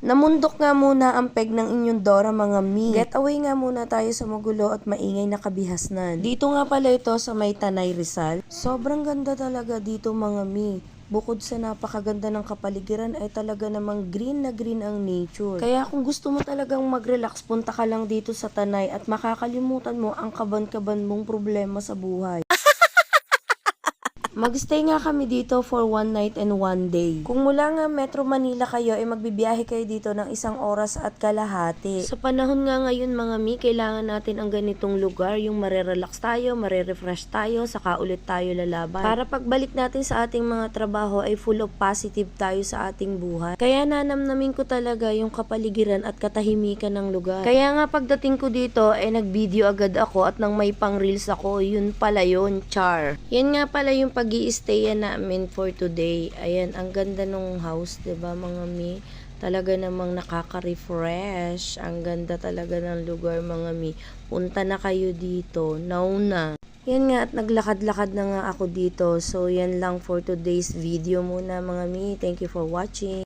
Namundok nga muna ang peg ng inyong Dora mga mi. Get away nga muna tayo sa magulo at maingay na kabihasnan. Dito nga pala ito sa may Tanay Rizal. Sobrang ganda talaga dito mga mi. Bukod sa napakaganda ng kapaligiran ay talaga namang green na green ang nature. Kaya kung gusto mo talagang mag-relax, punta ka lang dito sa Tanay at makakalimutan mo ang kaban-kaban mong problema sa buhay. Magstay nga kami dito for 1 night and 1 day. Kung mula nga Metro Manila kayo, ay magbibiyahe kayo dito ng 1 oras at kalahati. Sa panahon nga ngayon mga mi, kailangan natin ang ganitong lugar, yung marerelax tayo, marerefresh tayo, saka ulit tayo lalaban. Para pagbalik natin sa ating mga trabaho ay full of positive tayo sa ating buhay. Kaya nanamnamin ko talaga yung kapaligiran at katahimikan ng lugar. Kaya nga pagdating ko dito, ay nag-video agad ako at nang may pang-reels ako, yun pala yun, char. Yan nga pala yung pag-i-stayan namin for today. Ayan, ang ganda nung house, 'di ba mga mi? Talaga namang nakaka-refresh. Ang ganda talaga ng lugar mga mi. Punta na kayo dito. Now na. Yan nga at naglakad-lakad na nga ako dito. So yan lang for today's video muna mga mi. Thank you for watching.